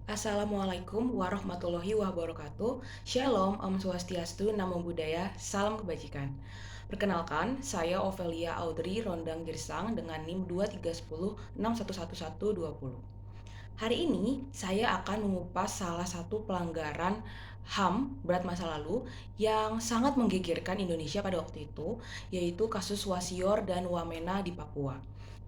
Assalamualaikum warahmatullahi wabarakatuh. Shalom, Om Swastiastu, Namo Buddhaya, Salam Kebajikan. Perkenalkan, saya Ovelia Audrey Rondang Girsang dengan NIM 231161120. Hari ini saya akan mengupas salah satu pelanggaran HAM berat masa lalu yang sangat menggegerkan Indonesia pada waktu itu, yaitu kasus Wasior dan Wamena di Papua.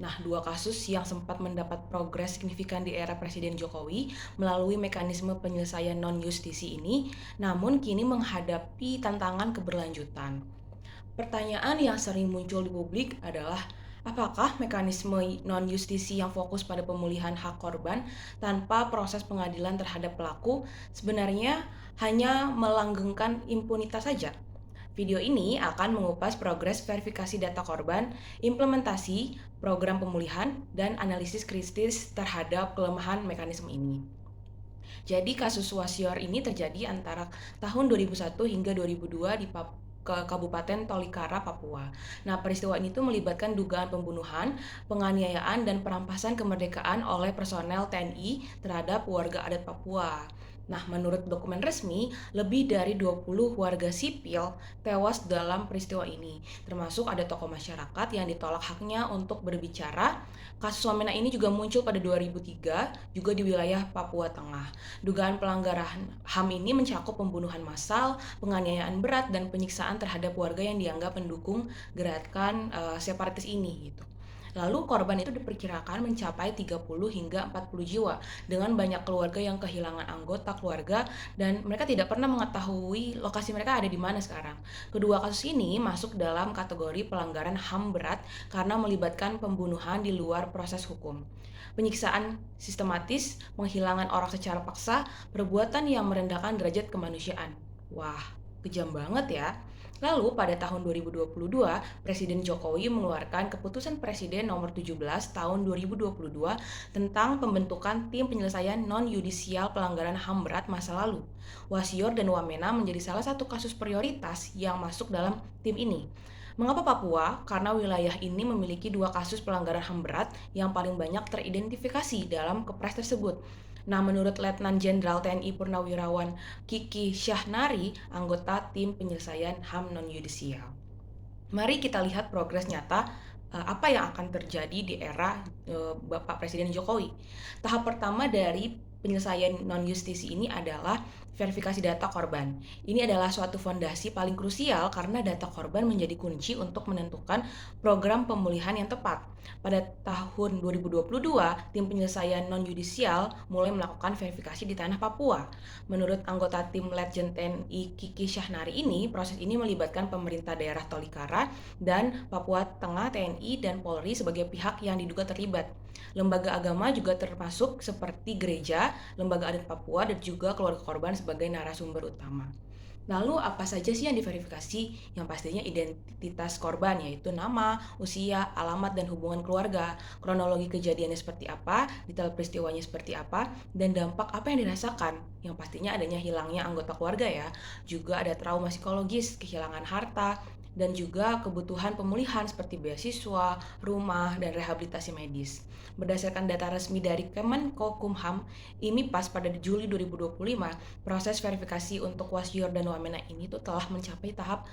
Nah, dua kasus yang sempat mendapat progres signifikan di era Presiden Jokowi melalui mekanisme penyelesaian non-justisi ini, namun kini menghadapi tantangan keberlanjutan. Pertanyaan yang sering muncul di publik adalah, apakah mekanisme non-justisi yang fokus pada pemulihan hak korban tanpa proses pengadilan terhadap pelaku sebenarnya hanya melanggengkan impunitas saja? Video ini akan mengupas progres verifikasi data korban, implementasi program pemulihan, dan analisis kritis terhadap kelemahan mekanisme ini. Jadi kasus Wasior ini terjadi antara tahun 2001 hingga 2002 di Kabupaten Tolikara, Papua. Nah, peristiwa ini tuh melibatkan dugaan pembunuhan, penganiayaan, dan perampasan kemerdekaan oleh personel TNI terhadap warga adat Papua. Nah, menurut dokumen resmi, lebih dari 20 warga sipil tewas dalam peristiwa ini, termasuk ada tokoh masyarakat yang ditolak haknya untuk berbicara. Kasus Wamena ini juga muncul pada 2003, juga di wilayah Papua Tengah. Dugaan pelanggaran HAM ini mencakup pembunuhan massal, penganiayaan berat, dan penyiksaan terhadap warga yang dianggap mendukung gerakan separatis ini gitu. Lalu korban itu diperkirakan mencapai 30 hingga 40 jiwa dengan banyak keluarga yang kehilangan anggota keluarga dan mereka tidak pernah mengetahui lokasi mereka ada di mana sekarang. Kedua kasus ini masuk dalam kategori pelanggaran HAM berat karena melibatkan pembunuhan di luar proses hukum. Penyiksaan sistematis, penghilangan orang secara paksa, perbuatan yang merendahkan derajat kemanusiaan. Wah, kejam banget ya. Lalu pada tahun 2022, Presiden Jokowi mengeluarkan Keputusan Presiden Nomor 17 Tahun 2022 tentang pembentukan Tim Penyelesaian Non-Yudisial Pelanggaran HAM Berat Masa Lalu. Wasior dan Wamena menjadi salah satu kasus prioritas yang masuk dalam tim ini. Mengapa Papua? Karena wilayah ini memiliki dua kasus pelanggaran HAM berat yang paling banyak teridentifikasi dalam Kepres tersebut. Nah, menurut Letnan Jenderal TNI Purnawirawan Kiki Syahnari, anggota tim penyelesaian HAM non-yudisial. Mari kita lihat progres nyata apa yang akan terjadi di era Bapak Presiden Jokowi. Tahap pertama dari penyelesaian non-justisi ini adalah verifikasi data korban. Ini adalah suatu fondasi paling krusial karena data korban menjadi kunci untuk menentukan program pemulihan yang tepat. Pada tahun 2022, tim penyelesaian non-yudisial mulai melakukan verifikasi di tanah Papua. Menurut anggota tim Letjen TNI Kiki Syahnari ini, proses ini melibatkan pemerintah daerah Tolikara dan Papua Tengah, TNI, dan Polri sebagai pihak yang diduga terlibat. Lembaga agama juga termasuk seperti gereja, lembaga adat Papua, dan juga keluarga korban sebagai narasumber utama. Lalu apa saja sih yang diverifikasi? Yang pastinya identitas korban, yaitu nama, usia, alamat, dan hubungan keluarga, kronologi kejadiannya seperti apa, detail peristiwanya seperti apa, dan dampak apa yang dirasakan. Yang pastinya adanya hilangnya anggota keluarga ya, juga ada trauma psikologis, kehilangan harta, dan juga kebutuhan pemulihan seperti beasiswa, rumah, dan rehabilitasi medis. Berdasarkan data resmi dari Kemenkokumham, IMIPAS pada Juli 2025, proses verifikasi untuk Wasior dan Wamena ini tuh telah mencapai tahap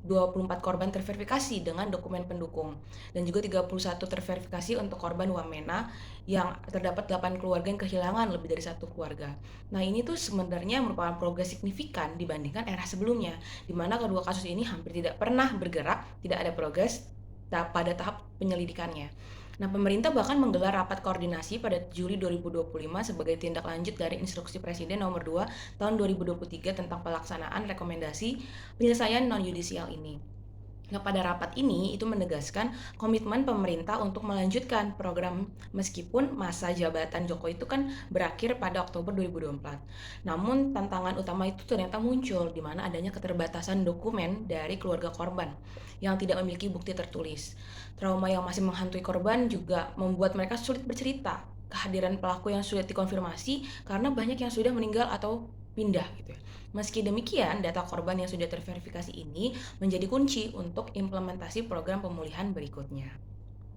24 korban terverifikasi dengan dokumen pendukung dan juga 31 terverifikasi untuk korban Wamena yang terdapat 8 keluarga yang kehilangan lebih dari satu keluarga. Nah, ini tuh sebenarnya merupakan progres signifikan dibandingkan era sebelumnya, di mana kedua kasus ini hampir tidak pernah bergerak, tidak ada progres pada tahap penyelidikannya. Nah, pemerintah bahkan menggelar rapat koordinasi pada Juli 2025 sebagai tindak lanjut dari Instruksi Presiden Nomor 2 Tahun 2023 tentang pelaksanaan rekomendasi penyelesaian non-yudisial ini. Nah, pada rapat ini itu menegaskan komitmen pemerintah untuk melanjutkan program meskipun masa jabatan Jokowi itu kan berakhir pada Oktober 2024. Namun tantangan utama itu ternyata muncul di mana adanya keterbatasan dokumen dari keluarga korban yang tidak memiliki bukti tertulis. Trauma yang masih menghantui korban juga membuat mereka sulit bercerita. Kehadiran pelaku yang sulit dikonfirmasi karena banyak yang sudah meninggal atau pindah gitu ya. Meski demikian, data korban yang sudah terverifikasi ini menjadi kunci untuk implementasi program pemulihan berikutnya.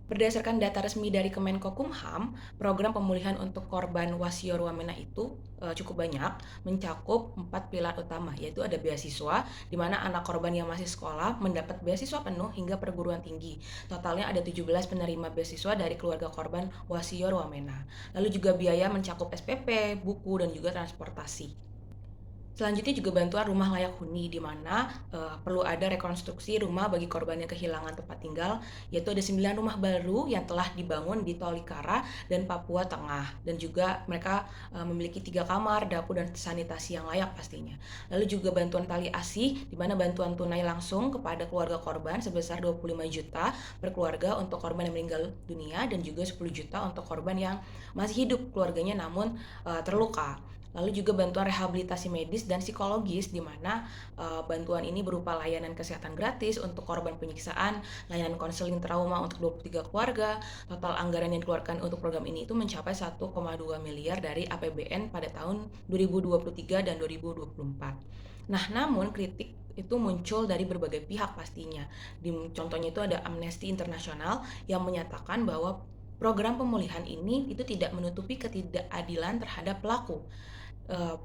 Berdasarkan data resmi dari Kemenkokumham, program pemulihan untuk korban Wasior Wamena itu cukup banyak, mencakup 4 pilar utama, yaitu ada beasiswa, di mana anak korban yang masih sekolah mendapat beasiswa penuh hingga perguruan tinggi. Totalnya ada 17 penerima beasiswa dari keluarga korban Wasior Wamena. Lalu juga biaya mencakup SPP, buku, dan juga transportasi. Selanjutnya juga bantuan rumah layak huni, di mana perlu ada rekonstruksi rumah bagi korban yang kehilangan tempat tinggal, yaitu ada 9 rumah baru yang telah dibangun di Tolikara dan Papua Tengah. Dan juga mereka memiliki 3 kamar, dapur, dan sanitasi yang layak pastinya. Lalu juga bantuan tali asih, di mana bantuan tunai langsung kepada keluarga korban sebesar 25 juta per keluarga untuk korban yang meninggal dunia, dan juga 10 juta untuk korban yang masih hidup keluarganya namun terluka. Lalu juga bantuan rehabilitasi medis dan psikologis, di mana bantuan ini berupa layanan kesehatan gratis untuk korban penyiksaan, layanan konseling trauma untuk 23 keluarga. Total anggaran yang dikeluarkan untuk program ini itu mencapai 1,2 miliar dari APBN pada tahun 2023 dan 2024. Nah, namun kritik itu muncul dari berbagai pihak pastinya. Contohnya itu ada Amnesty International yang menyatakan bahwa program pemulihan ini itu tidak menutupi ketidakadilan terhadap pelaku.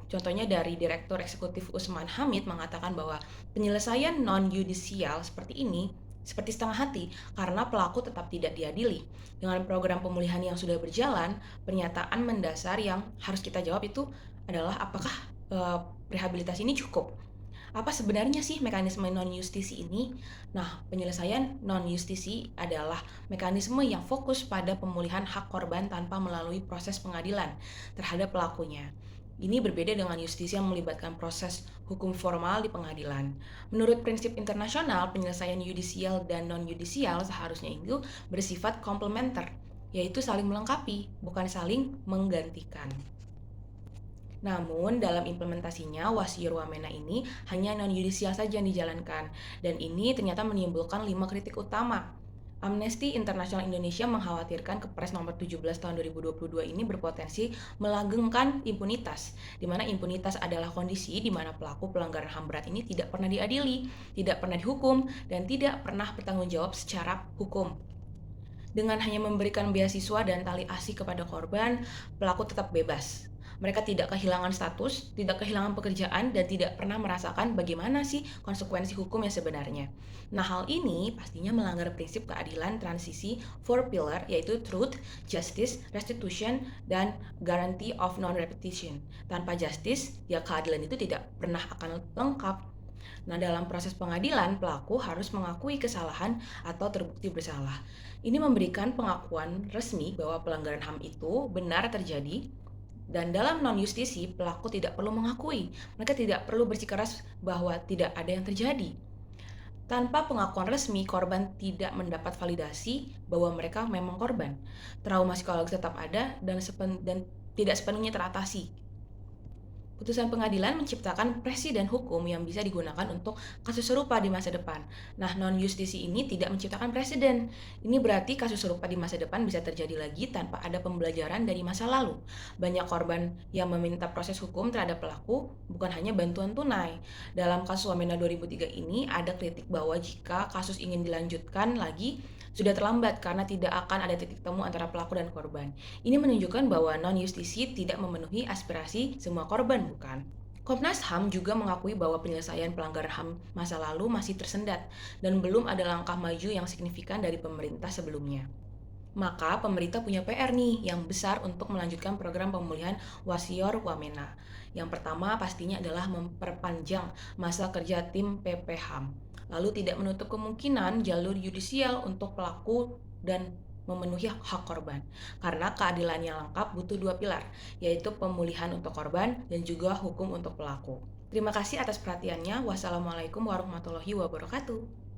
Contohnya dari Direktur Eksekutif Usman Hamid mengatakan bahwa penyelesaian non-yudisial seperti ini seperti setengah hati karena pelaku tetap tidak diadili. Dengan program pemulihan yang sudah berjalan, pernyataan mendasar yang harus kita jawab itu adalah apakah rehabilitasi ini cukup? Apa sebenarnya sih mekanisme non-justisi ini? Nah, penyelesaian non-justisi adalah mekanisme yang fokus pada pemulihan hak korban tanpa melalui proses pengadilan terhadap pelakunya. Ini berbeda dengan justisi yang melibatkan proses hukum formal di pengadilan. Menurut prinsip internasional, penyelesaian yudisial dan non-yudisial seharusnya itu bersifat komplementer, yaitu saling melengkapi, bukan saling menggantikan. Namun, dalam implementasinya, Wasior Wamena ini hanya non-yudisial saja yang dijalankan, dan ini ternyata menimbulkan 5 kritik utama. Amnesty International Indonesia mengkhawatirkan Kepres nomor 17 tahun 2022 ini berpotensi melanggengkan impunitas, di mana impunitas adalah kondisi di mana pelaku pelanggaran HAM berat ini tidak pernah diadili, tidak pernah dihukum, dan tidak pernah bertanggung jawab secara hukum. Dengan hanya memberikan beasiswa dan tali asih kepada korban, pelaku tetap bebas. Mereka tidak kehilangan status, tidak kehilangan pekerjaan, dan tidak pernah merasakan bagaimana sih konsekuensi hukum yang sebenarnya. Nah, hal ini pastinya melanggar prinsip keadilan transisi 4 pillar, yaitu truth, justice, restitution, dan guarantee of non-repetition. Tanpa justice, ya keadilan itu tidak pernah akan lengkap. Nah, dalam proses pengadilan, pelaku harus mengakui kesalahan atau terbukti bersalah. Ini memberikan pengakuan resmi bahwa pelanggaran HAM itu benar terjadi, dan dalam non-justisi, pelaku tidak perlu mengakui. Mereka tidak perlu bersikeras bahwa tidak ada yang terjadi. Tanpa pengakuan resmi, korban tidak mendapat validasi bahwa mereka memang korban. Trauma psikologis tetap ada dan tidak sepenuhnya teratasi. Putusan pengadilan menciptakan presiden hukum yang bisa digunakan untuk kasus serupa di masa depan. Nah, non-justisi ini tidak menciptakan presiden. Ini berarti kasus serupa di masa depan bisa terjadi lagi tanpa ada pembelajaran dari masa lalu. Banyak korban yang meminta proses hukum terhadap pelaku bukan hanya bantuan tunai. Dalam kasus Wamena 2003 ini ada kritik bahwa jika kasus ingin dilanjutkan lagi, sudah terlambat karena tidak akan ada titik temu antara pelaku dan korban. Ini menunjukkan bahwa non-justisi tidak memenuhi aspirasi semua korban, bukan? Komnas HAM juga mengakui bahwa penyelesaian pelanggaran HAM masa lalu masih tersendat dan belum ada langkah maju yang signifikan dari pemerintah sebelumnya. Maka pemerintah punya PR nih yang besar untuk melanjutkan program pemulihan Wasior Wamena. Yang pertama pastinya adalah memperpanjang masa kerja tim PPHAM. Lalu tidak menutup kemungkinan jalur yudisial untuk pelaku dan memenuhi hak korban. Karena keadilan yang lengkap butuh 2 pilar, yaitu pemulihan untuk korban dan juga hukum untuk pelaku. Terima kasih atas perhatiannya. Wassalamualaikum warahmatullahi wabarakatuh.